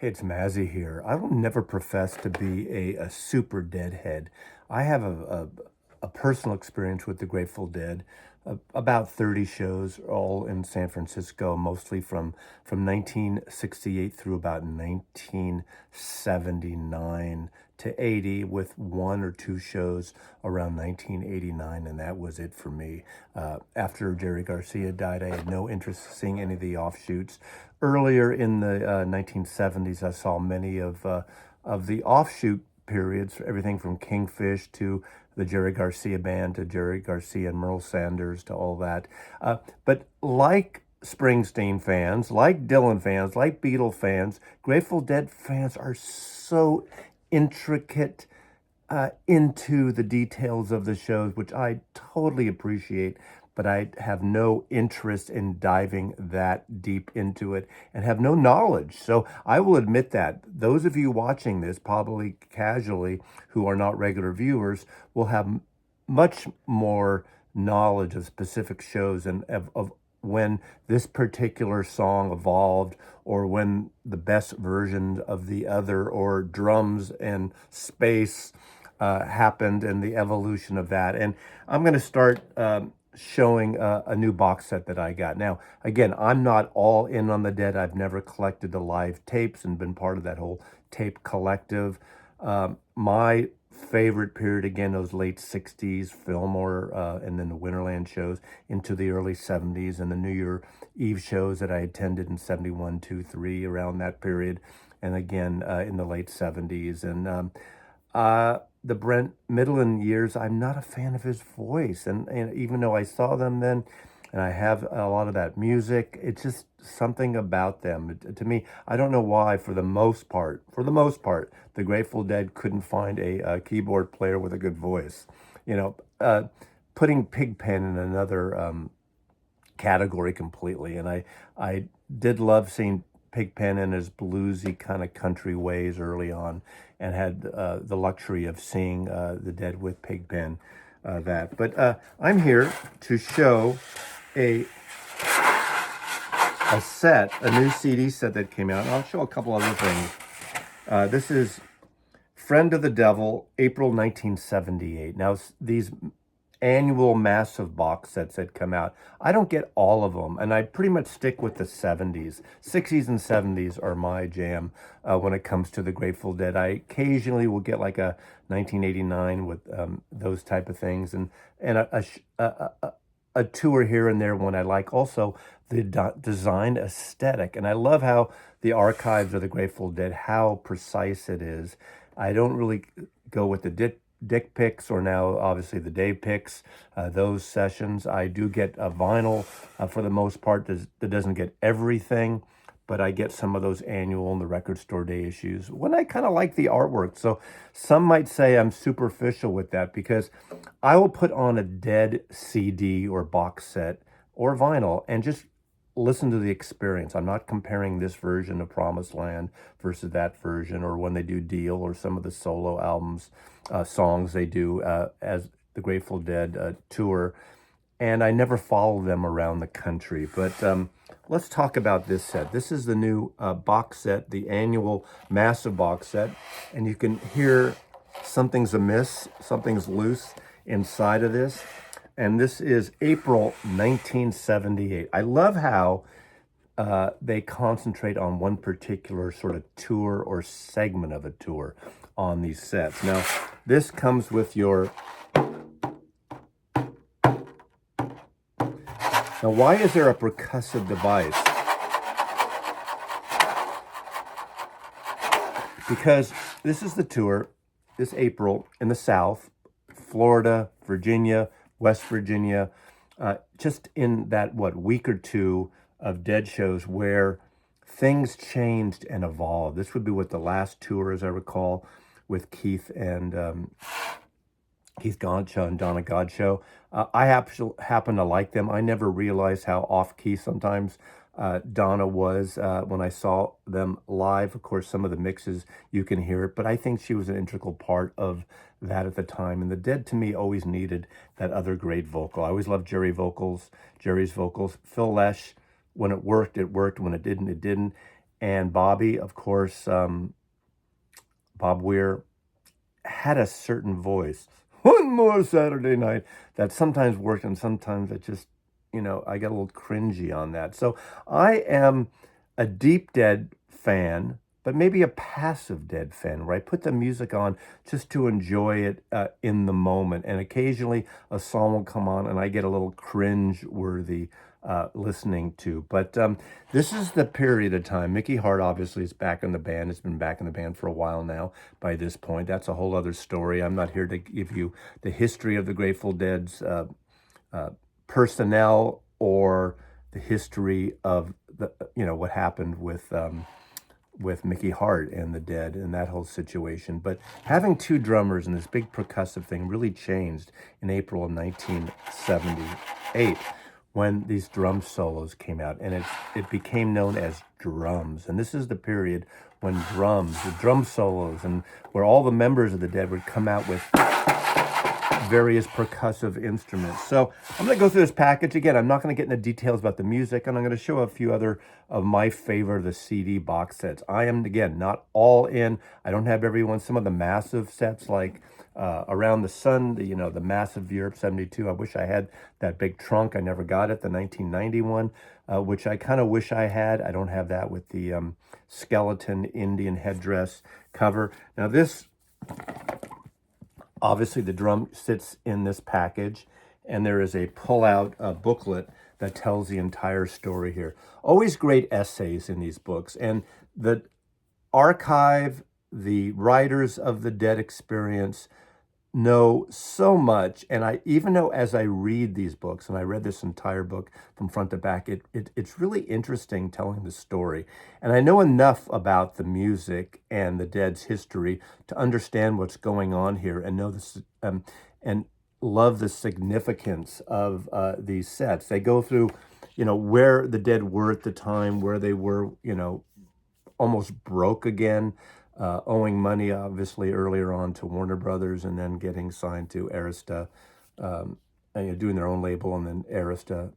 Hey, it's Mazzy here. I will never profess to be a super Deadhead. I have a personal experience with the Grateful Dead, about 30 shows, all in San Francisco, mostly from 1968 through about 1979 to 80, with one or two shows around 1989, and that was it for me. After Jerry Garcia died, I had no interest in seeing any of the offshoots. Earlier in the 1970s, I saw many of the offshoot periods, everything from Kingfish to the Jerry Garcia band to Jerry Garcia and Merle Sanders to all that. But like Springsteen fans, like Dylan fans, like Beatle fans, Grateful Dead fans are so intricate into the details of the shows, which I totally appreciate, but I have no interest in diving that deep into it and have no knowledge. So I will admit that those of you watching this, probably casually, who are not regular viewers, will have much more knowledge of specific shows and of when this particular song evolved, or when the best version of the other, or drums and space happened, and the evolution of that. And I'm going to start showing a new box set that I got. Now, again, I'm not all in on the Dead. I've never collected the live tapes and been part of that whole tape collective. My favorite period, again, those late 60s, Fillmore, and then the Winterland shows into the early 70s, and the New Year Eve shows that I attended in 71, 2, 3, around that period, and again in the late 70s. And the Brent Midland years, I'm not a fan of his voice. And even though I saw them then, and I have a lot of that music, it's just something about them. To me, I don't know why, for the most part, the Grateful Dead couldn't find a keyboard player with a good voice. You know, putting Pigpen in another category completely. And I did love seeing Pigpen in his bluesy kind of country ways early on, and had the luxury of seeing the Dead with Pigpen. But I'm here to show a a new CD set that came out. And I'll show a couple other things. This is Friend of the Devil, April 1978. Now, these annual massive box sets that come out, I don't get all of them, and I pretty much stick with the 70s. 60s and 70s are my jam when it comes to the Grateful Dead. I occasionally will get like a 1989 with those type of things, and a tour here and there when I like. Also, the design aesthetic, and I love how the archives of the Grateful Dead, how precise it is. I don't really go with the dick pics, or now obviously the Dave picks, those sessions. I do get a vinyl for the most part that doesn't get everything, but I get some of those annual and the record store day issues when I kind of like the artwork. So some might say I'm superficial with that, because I will put on a Dead CD or box set or vinyl and just listen to the experience. I'm not comparing this version of Promised Land versus that version, or when they do Deal, or some of the solo albums, songs they do as the Grateful Dead tour. And I never follow them around the country. But let's talk about this set. This is the new box set, the annual massive box set. And you can hear something's amiss, something's loose inside of this. And this is April 1978. I love how they concentrate on one particular sort of tour or segment of a tour on these sets. Now, this comes with your... Now, why is there a percussive device? Because this is the tour, this April, in the South, Florida, Virginia, West Virginia, just in that, week or two of Dead shows where things changed and evolved. This would be what the last tour, as I recall, with Keith and Keith Godchaux and Donna Godchaux. I happen to like them. I never realized how off-key sometimes Donna was when I saw them live. Of course, some of the mixes, you can hear it, but I think she was an integral part of that at the time. And the Dead, to me, always needed that other great vocal. I always loved Jerry's vocals. Phil Lesh, when it worked, it worked. When it didn't, it didn't. And Bobby, of course, Bob Weir had a certain voice. One more Saturday night that sometimes worked and sometimes it just, I get a little cringy on that. So I am a deep Dead fan, but maybe a passive Dead fan, where I put the music on just to enjoy it in the moment. And occasionally a song will come on and I get a little cringe worthy listening to. But this is the period of time. Mickey Hart obviously is back in the band. Has been back in the band for a while now by this point. That's a whole other story. I'm not here to give you the history of the Grateful Dead's personnel or the history of what happened with Mickey Hart and the Dead and that whole situation. But having two drummers and this big percussive thing really changed in April of 1978 when these drum solos came out, and it became known as drums. And this is the period when the drum solos, and where all the members of the Dead would come out with various percussive instruments. So I'm going to go through this package. Again, I'm not going to get into details about the music, and I'm going to show a few other of my favorite, the CD box sets. I am, again, not all in. I don't have every one. Some of the massive sets, like Around the Sun, the massive Europe 72. I wish I had that big trunk. I never got it, the 1991, which I kind of wish I had. I don't have that with the skeleton Indian headdress cover. Now this, obviously the drum sits in this package, and there is a pull-out booklet that tells the entire story here. Always great essays in these books, and the archive, the writers of the Dead experience know so much. And I even know, as I read these books, and I read this entire book from front to back, it's really interesting telling the story. And I know enough about the music and the Dead's history to understand what's going on here and know this, and love the significance of these sets. They go through, where the Dead were at the time, where they were, almost broke again, owing money, obviously, earlier on to Warner Brothers, and then getting signed to Arista, and doing their own label, and then Arista.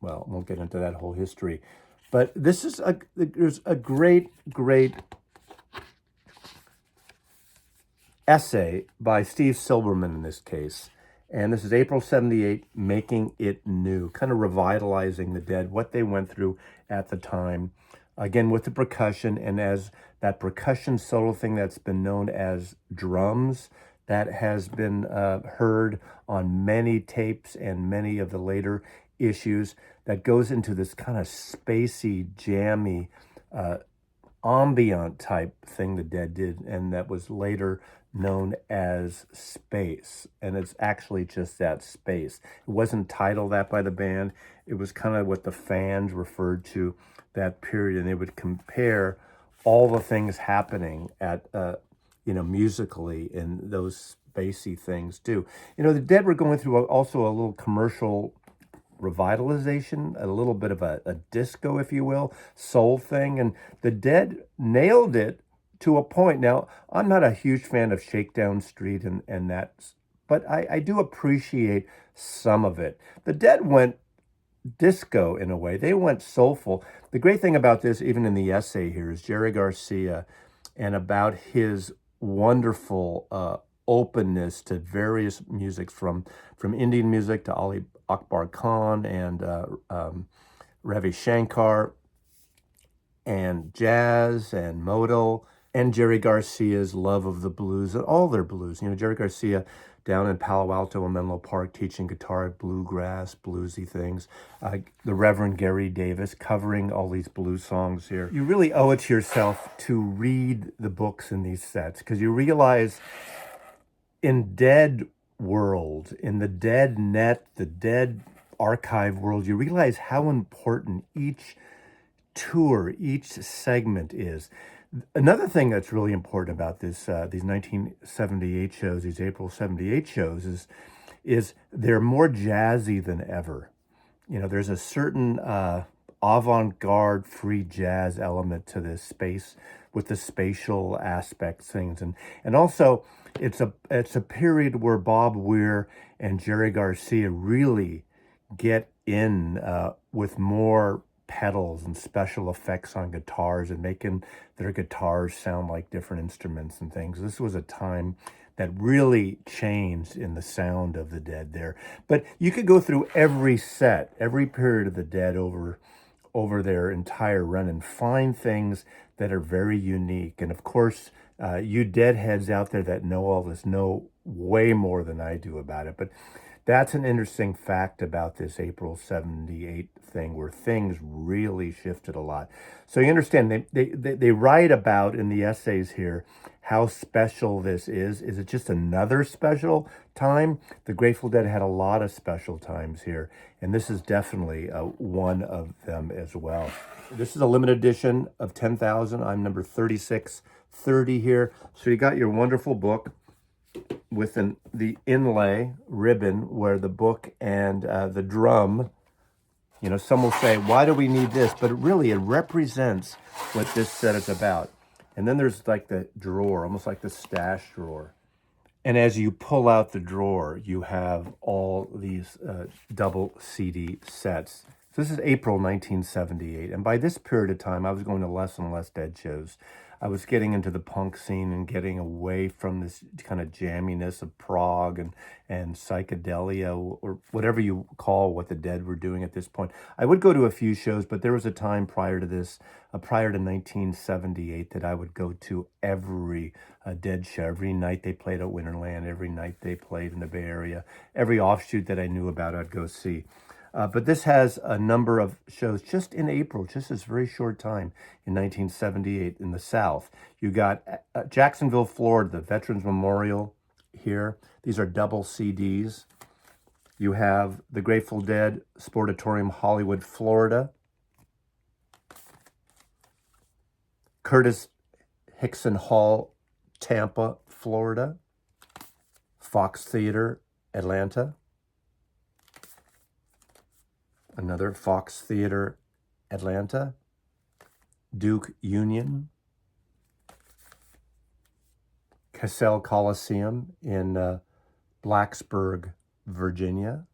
Well, won't get into that whole history. But this is there's a great essay by Steve Silberman in this case. And this is April 78, Making It New, kind of revitalizing the Dead, what they went through at the time. Again, with the percussion, and as that percussion solo thing that's been known as drums, that has been heard on many tapes and many of the later issues, that goes into this kind of spacey, jammy, ambient type thing the Dead did, and that was later known as space. And it's actually just that, space. It wasn't titled that by the band. It was kind of what the fans referred to that period, and they would compare all the things happening at musically in those spacey things too. The Dead were going through also a little commercial revitalization, a little bit of a disco, if you will, soul thing, and the Dead nailed it to a point. Now, I'm not a huge fan of Shakedown Street and that, but I do appreciate some of it. The Dead went disco in a way. They went soulful. The great thing about this, even in the essay here, is Jerry Garcia, and about his wonderful openness to various music, from Indian music to Ali Akbar Khan and Ravi Shankar and jazz and modal, and Jerry Garcia's love of the blues and all their blues. Jerry Garcia down in Palo Alto and Menlo Park teaching guitar, bluegrass, bluesy things. The Reverend Gary Davis covering all these blues songs here. You really owe it to yourself to read the books in these sets, because you realize in Dead world, in the Dead net, the Dead archive world, you realize how important each tour, each segment is. Another thing that's really important about this, these 1978 shows, these April 78 shows, is they're more jazzy than ever. There's a certain avant-garde free jazz element to this space, with the spatial aspects things, and also it's a period where Bob Weir and Jerry Garcia really get in with more pedals and special effects on guitars and making their guitars sound like different instruments and things. This was a time that really changed in the sound of the Dead there. But you could go through every set, every period of the Dead over their entire run and find things that are very unique. And of course, you Deadheads out there that know all this know way more than I do about it. But that's an interesting fact about this April 78 thing, where things really shifted a lot. So you understand, they write about in the essays here how special this is. Is it just another special time? The Grateful Dead had a lot of special times here, and this is definitely one of them as well. This is a limited edition of 10,000. I'm number 3630 here. So you got your wonderful book with the inlay ribbon where the book and the drum, you know, some will say, why do we need this? But it represents what this set is about. And then there's like the drawer, almost like the stash drawer. And as you pull out the drawer, you have all these double CD sets. So this is April 1978. And by this period of time, I was going to less and less Dead shows. I was getting into the punk scene and getting away from this kind of jamminess of prog and psychedelia, or whatever you call what the Dead were doing at this point. I would go to a few shows, but there was a time prior to this, prior to 1978, that I would go to every Dead show. Every night they played at Winterland, every night they played in the Bay Area, every offshoot that I knew about, I'd go see. But this has a number of shows just in April, just this very short time in 1978 in the South. You got Jacksonville, Florida, the Veterans Memorial here. These are double CDs. You have the Grateful Dead Sportatorium, Hollywood, Florida. Curtis Hickson Hall, Tampa, Florida. Fox Theater, Atlanta. Another Fox Theater, Atlanta. Duke Union. Cassell Coliseum in Blacksburg, Virginia.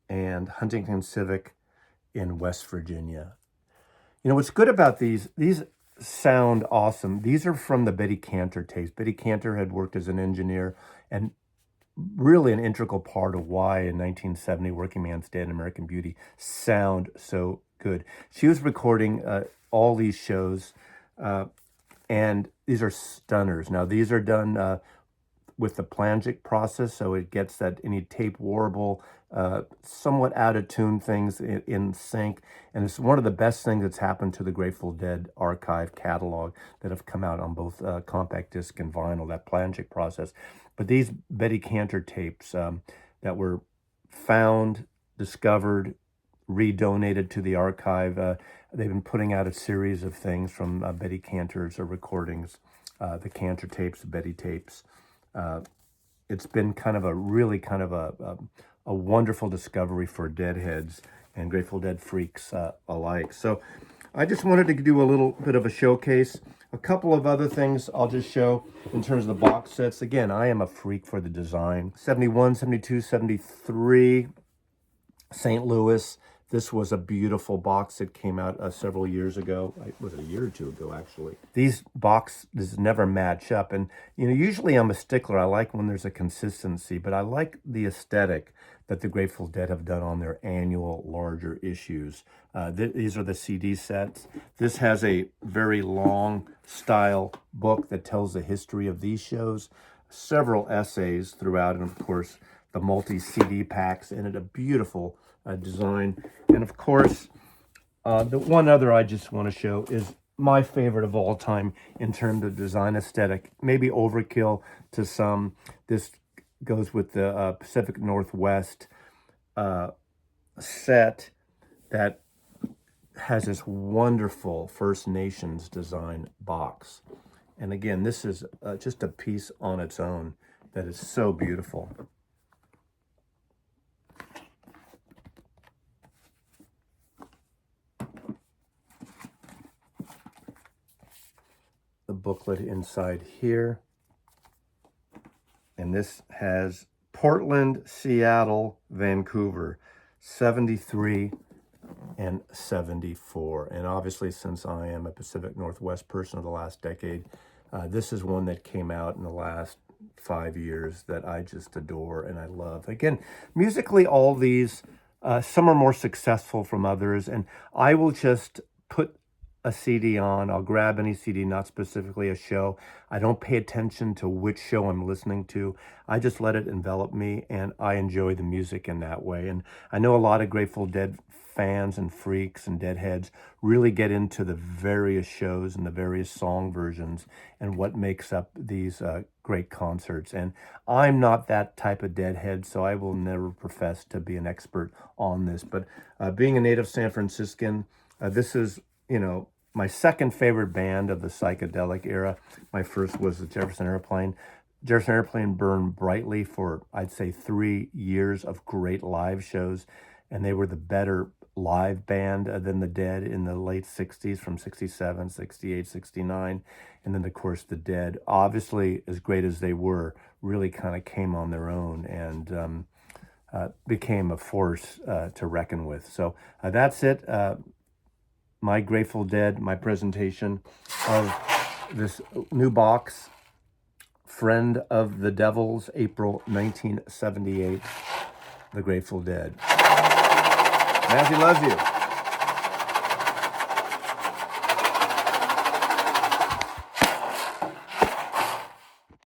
And Huntington Civic in West Virginia. You know, what's good about these sound awesome. These are from the Betty Cantor tapes. Betty Cantor had worked as an engineer and really an integral part of why in 1970 Working Man's Dead and American Beauty sound so good. She was recording all these shows, and these are stunners. Now, these are done with the plangic process, so it gets that any tape warble, somewhat out of tune things in sync. And it's one of the best things that's happened to the Grateful Dead archive catalog that have come out on both compact disc and vinyl, that plangic process. But these Betty Cantor tapes that were found, discovered, redonated to the archive, they've been putting out a series of things from Betty Cantor's recordings, the Cantor tapes, the Betty tapes. It's been kind of a wonderful discovery for Deadheads and Grateful Dead freaks alike. So I just wanted to do a little bit of a showcase. A couple of other things I'll just show in terms of the box sets. Again, I am a freak for the design. 71, 72, 73, St. Louis. This was a beautiful box that came out several years ago. It was a year or two ago, actually. These boxes never match up. And, you know, usually I'm a stickler. I like when there's a consistency, but I like the aesthetic that the Grateful Dead have done on their annual larger issues. These are the CD sets. This has a very long style book that tells the history of these shows, several essays throughout, and of course, the multi-CD packs, and a beautiful design. And of course, the one other I just want to show is my favorite of all time in terms of design aesthetic. Maybe overkill to some. This goes with the Pacific Northwest set that has this wonderful First Nations design box. And again, this is just a piece on its own that is so beautiful. The booklet inside here. And this has Portland, Seattle, Vancouver, 73 1974. And obviously, since I am a Pacific Northwest person of the last decade, this is one that came out in the last 5 years that I just adore and I love. Again, musically, all these, some are more successful from others, and I will just put a CD on. I'll grab any CD, not specifically a show. I don't pay attention to which show I'm listening to. I just let it envelop me, and I enjoy the music in that way. And I know a lot of Grateful Dead fans and freaks and deadheads really get into the various shows and the various song versions and what makes up these great concerts. And I'm not that type of deadhead, so I will never profess to be an expert on this. But being a native San Franciscan, this is, my second favorite band of the psychedelic era. My first was the Jefferson Airplane. Jefferson Airplane burned brightly for, I'd say, 3 years of great live shows, and they were the better live band than the Dead in the late 60s, from 67, 68, 69. And then, of course, the Dead, obviously, as great as they were, really kind of came on their own and became a force to reckon with. So that's it. My Grateful Dead, my presentation of this new box, Friend of the Devils, April 1978, The Grateful Dead. Jazzy loves you.